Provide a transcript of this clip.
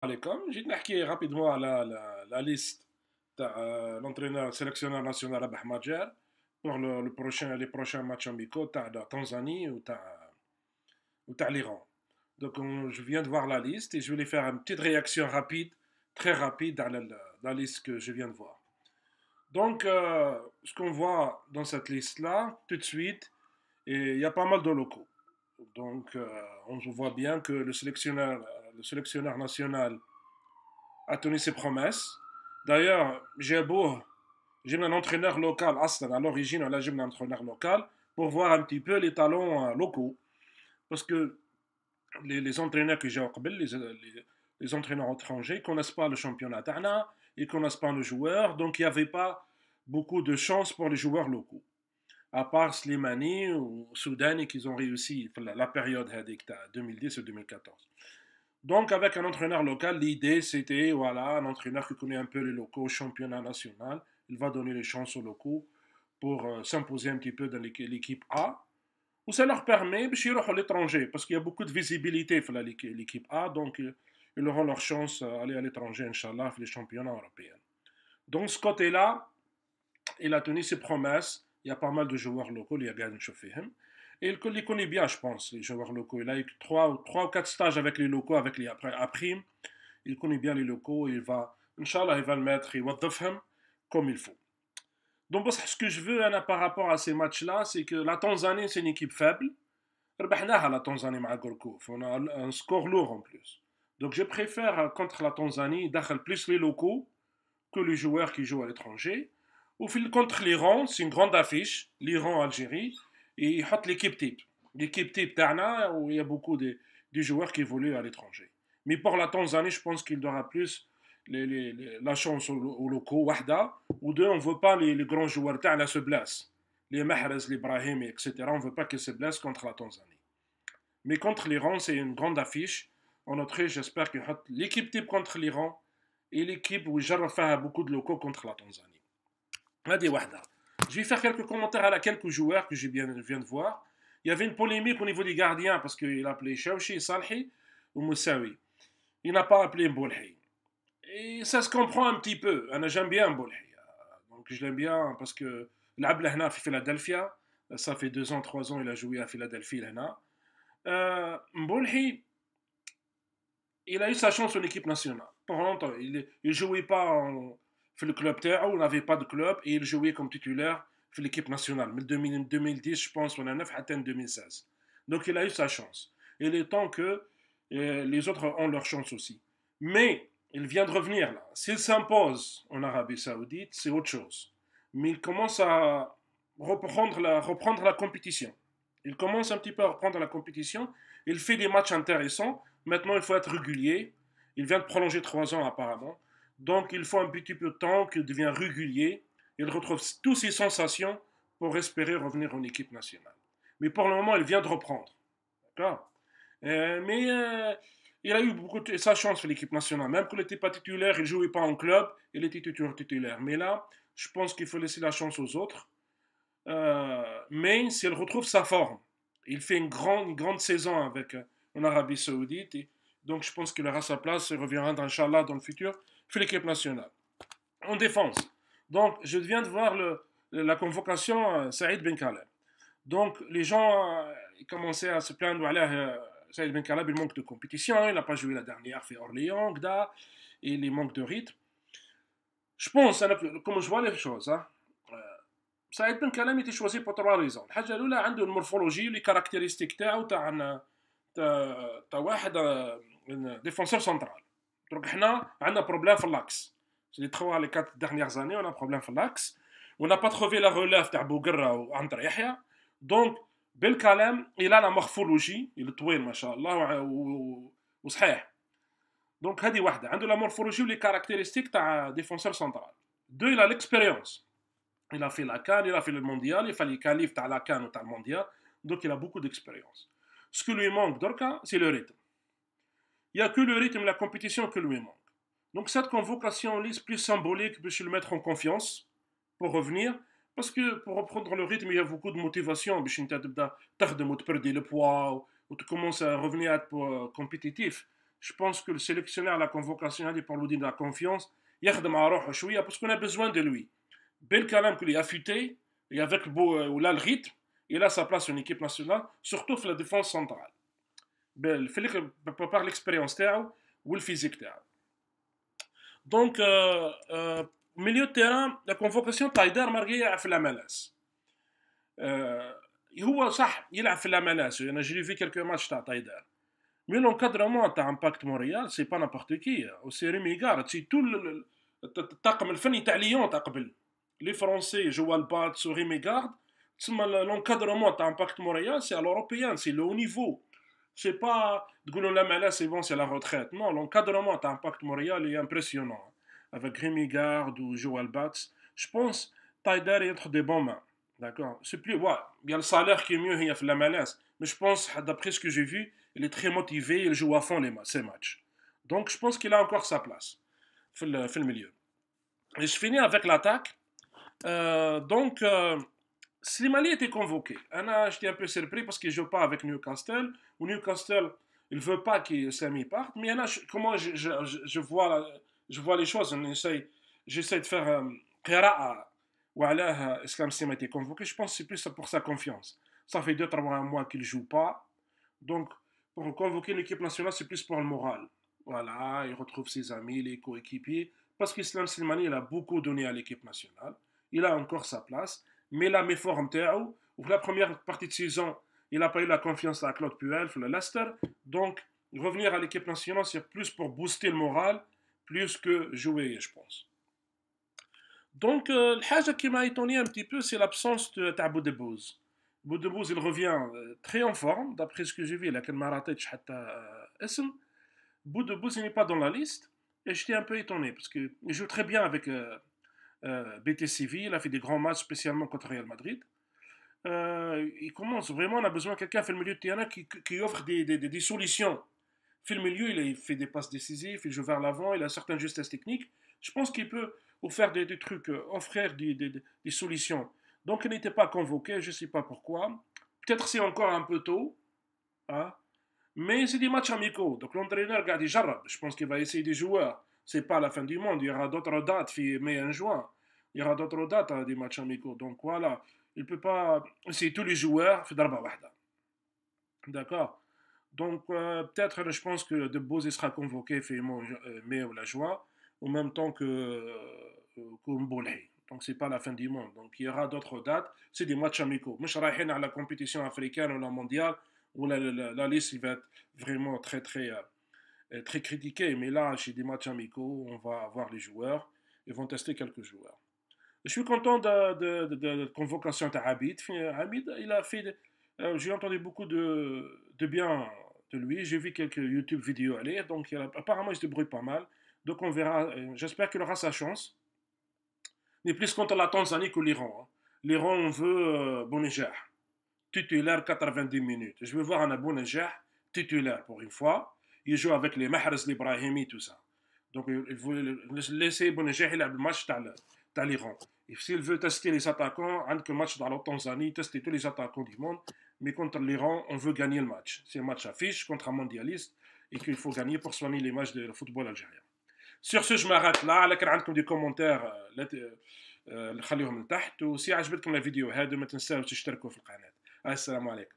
عليكم. جيت نحكي رابيدمون على لا ليست تاع لونترينور سيليكسيونور ناسيونال ربح ماتجير pour les prochains matchs amicaux تاع la Tanzanie ou تاع l'Iran. Donc je viens de voir la liste et je vais les faire une petite réaction rapide, très rapide dans la liste que je viens de voir. Donc ce qu'on voit dans cette liste-là, tout de suite, il y a pas mal de locaux. Donc on voit bien que le sélectionneur national a tenu ses promesses. D'ailleurs, j'ai un entraîneur local, à l'origine, là j'ai un entraîneur local, pour voir un petit peu les talents locaux. Parce que les entraîneurs que j'ai au Qabel, les entraîneurs étrangers, ne connaissent pas le championnat Tana, ils ne connaissent pas nos joueurs, donc il n'y avait pas beaucoup de chance pour les joueurs locaux. À part Slimani ou Soudani qui ont réussi la période 2010 ou 2014. Donc, avec un entraîneur local, l'idée c'était, voilà, un entraîneur qui connaît un peu les locaux, championnat national, il va donner les chances aux locaux pour s'imposer un petit peu dans l'équipe A. Ou ça leur permet de aller à l'étranger, parce qu'il y a beaucoup de visibilité dans l'équipe A, donc ils auront leur chance d'aller à l'étranger, Inch'Allah, dans les championnats européens. Donc, ce côté-là, il a tenu ses promesses. Il y a pas mal de joueurs locaux, il y a Gagne Chofihim. Et il les connaît bien, je pense, les joueurs locaux. Il a eu 3 ou 4 stages avec les locaux, avec les Aprim. Il connaît bien les locaux. Il va, Inch'Allah, il va le mettre, il va le comme il faut. Donc, ce que je veux par rapport à ces matchs-là, c'est que la Tanzanie, c'est une équipe faible. ربحناها la Tanzanie مع Gorkouf. On a un score lourd en plus. Donc, je préfère contre la Tanzanie, d'acheter plus les locaux que les joueurs qui jouent à l'étranger. Ou contre l'Iran, c'est une grande affiche, l'Iran-Algérie, et il y l'équipe type. L'équipe type Tana, où il y a beaucoup de joueurs qui évoluent à l'étranger. Mais pour la Tanzanie, je pense qu'il y aura plus la chance aux locaux, Wahda, ou deux, on ne veut pas les grands joueurs Tana se blessent. Les Mahrez, les Brahim, etc., on ne veut pas qu'ils se blessent contre la Tanzanie. Mais contre l'Iran, c'est une grande affiche. En Autriche, j'espère qu'il y aura l'équipe type contre l'Iran et l'équipe où Jarrah fait beaucoup de locaux contre la Tanzanie. Je vais faire quelques commentaires à quelques joueurs que je viens de voir. Il y avait une polémique au niveau des gardiens parce qu'il a appelé Chauchi, Salhi ou Moussaoui. Il n'a pas appelé Mboulhi. Et ça se comprend un petit peu. J'aime bien Mboulhi. Donc je l'aime bien parce que l'Abla Hna fait Philadelphia. Ça fait 2 ans, 3 ans, il a joué à Philadelphie. Mboulhi, il a eu sa chance en équipe nationale. Pour longtemps, il ne jouait pas في الكلوب تاعو n'avait pas de club et il jouait comme titulaire في l'équipe nationale من 2010 je pense ولا 9 حتى 2016. Donc il a eu sa chance. Il est temps que les autres ont leur chance aussi. Mais il vient de revenir là. S'il s'impose en Arabie Saoudite, c'est autre chose. Mais il commence à reprendre la compétition. Il commence un petit peu à reprendre la compétition. Il fait des matchs intéressants. Maintenant, il faut être régulier. Il vient de prolonger 3 ans apparemment. Donc, il faut un petit peu de temps qu'il devienne régulier. Il retrouve toutes ses sensations pour espérer revenir en équipe nationale. Mais pour le moment, il vient de reprendre. D'accord. Mais il a eu beaucoup de sa chance pour l'équipe nationale. Même quand il n'était pas titulaire, il ne jouait pas en club, il était toujours titulaire. Mais là, je pense qu'il faut laisser la chance aux autres. Mais s'il retrouve sa forme, il fait une grande saison en Arabie Saoudite. Donc, je pense qu'il aura sa place et reviendra, Inch'Allah, dans le futur, pour l'équipe nationale. En défense. Donc, je viens de voir la convocation Saïd Ben Khaled. Donc, les gens ils commençaient à se plaindre. Saïd Ben Khaled, il manque de compétition. Il n'a pas joué la dernière fait Orléans, Gda, et il manque de rythme. Je pense, comme je vois les choses, سعيد بن كلام était choisi pour 3 raisons. الحاجة الأولى عنده المورفولوجي لي كاركتيرستيك تاعو تاع واحد ديفونسور سنترال. دونك حنا عندنا بروبليم في اللاكس. Les 3 les 4 dernières années, on a un problème في اللاكس. On n'a pas trouvé la relève تاع بوقرة وعنتر يحيى. Donc بالكلام il a la morphologie, il est طويل ما شاء الله وصحيح. Donc هذه واحدة. عنده la morphologie لي كاركتيرستيك تاع ديفونسور سنترال. 2 il a l'expérience. Il a fait la CAN, il a fait le mondial, il fallait qualifier à la CAN ou à le mondial. Donc il a beaucoup d'expérience. Ce qui lui manque, Dorka, c'est le rythme. Il n'y a que le rythme de la compétition qui lui manque. Donc cette convocation est plus symbolique, je le mettre en confiance pour revenir. Parce que pour reprendre le rythme, il y a beaucoup de motivation. Tu perdre le poids ou tu commences à revenir à être compétitif. Je pense que le sélectionneur, la convocation, il pour lui donner de la confiance. Il y a parce qu'on a besoin de lui. Bel Kalam qu'il est affûté, et avec le rythme, il a sa place en équipe nationale, surtout dans la défense centrale. Par l'expérience ou le physique. Donc, milieu de terrain, la convocation Taider Marguerite a fait la menace. هو صح يلعب في لامالاس انا جري في كلكو ماتش تاع تايدر مي لونكادرمون تاع امباكت مونريال سي با نابورت كي سي ريمي غارد سي تو الطاقم الفني تاع ليون تاع قبل لي فرونسي جوال باتس وريمي غارد تسمى لونكادرمون تاع امباكت مونريال سي الاوروبيان سي لو نيفو سي با تقولوا لامالاس سي بون سي لا روتريت نو لونكادرمون تاع امباكت مونريال اي امبرسيونون avec Rémi Garde ou Joel Batz. Je pense Taider est entre des bons mains. D'accord. C'est plus. Ouais, il y a le salaire qui est mieux, il y a la menace. Mais je pense, d'après ce que j'ai vu, il est très motivé, il joue à fond ses matchs. Donc je pense qu'il a encore sa place. Fait le milieu. Et je finis avec l'attaque. Slimani était convoqué. J'étais un peu surpris parce qu'il ne joue pas avec Newcastle. Ou Newcastle, il ne veut pas que Sami parte. Mais comment je vois les choses. J'essaie de faire قراءة وعلاه Islam Slim a été convoqué. Je pense que c'est plus pour sa confiance. Ça fait 2-3 mois qu'il ne joue pas. Donc, pour convoquer l'équipe nationale, c'est plus pour le moral. Voilà, il retrouve ses amis, les coéquipiers. Parce qu'Islam Slimani, il a beaucoup donné à l'équipe nationale. Il a encore sa place. Mais la méforme Théo, pour la première partie de saison, il n'a pas eu la confiance à Claude Puel, le Leicester. Donc, revenir à l'équipe nationale, c'est plus pour booster le moral, plus que jouer, je pense. Donc, le chose qui m'a étonné un petit peu, c'est l'absence de Boudebouz. Boudebouz, il revient très en forme, d'après ce que j'ai vu. Il a qu'une maratech Ism. Boudebouz, il n'est pas dans la liste. Et j'étais un peu étonné, parce qu'il joue très bien avec BTCV. Il a fait des grands matchs, spécialement contre Real Madrid. Il commence vraiment, on a besoin de quelqu'un qui fait le milieu de terrain qui offre des solutions. Il fait le milieu, il fait des passes décisives, il joue vers l'avant, il a certaines justesses techniques. Je pense qu'il peut faire des trucs, offrir des solutions. Donc il n'était pas convoqué, je ne sais pas pourquoi. Peut-être c'est encore un peu tôt. Hein? Mais c'est des matchs amicaux. Donc l'entraîneur regarde, je pense qu'il va essayer des joueurs. Ce n'est pas la fin du monde. Il y aura d'autres dates, mai et juin. Il y aura d'autres dates à des matchs amicaux. Donc voilà, il ne peut pas essayer tous les joueurs. D'accord. Donc peut-être, je pense que De Boz sera convoqué mai ou la juin, en même temps que Mboulay. Donc c'est pas la fin du monde. Donc il y aura d'autres dates. C'est des matchs amicaux. Moi je suis à la compétition africaine ou la mondiale où la liste va être vraiment très critiquée. Mais là, chez des matchs amicaux, on va avoir les joueurs. Ils vont tester quelques joueurs. Je suis content de la convocation d'Abid. Abid, il a fait. J'ai entendu beaucoup de bien de lui. J'ai vu quelques YouTube vidéos aller. Donc apparemment, il se débrouille pas mal. Donc on verra. J'espère qu'il aura sa chance. Mais plus contre la Tanzanie que l'Iran. Hein. L'Iran, on veut Bounedjah. Titulaire 90 minutes. Je veux voir un Bounedjah titulaire pour une fois. Il joue avec les Mahrez, les Brahimi, tout ça. Donc il faut laisser Bounedjah il a le match dans l'Iran. Et s'il veut tester les attaquants, un match dans la Tanzanie, tester tous les attaquants du monde. Mais contre l'Iran, on veut gagner le match. C'est un match affiche contre un mondialiste et qu'il faut gagner pour soigner les matchs de football algérien. Sur ce, je m'arrête là. لكن عندكم des commentaires خليهم لتحت وسي عجبتكم الفيديو هذا ما تنساوش تشتركوا في القناة. السلام عليكم.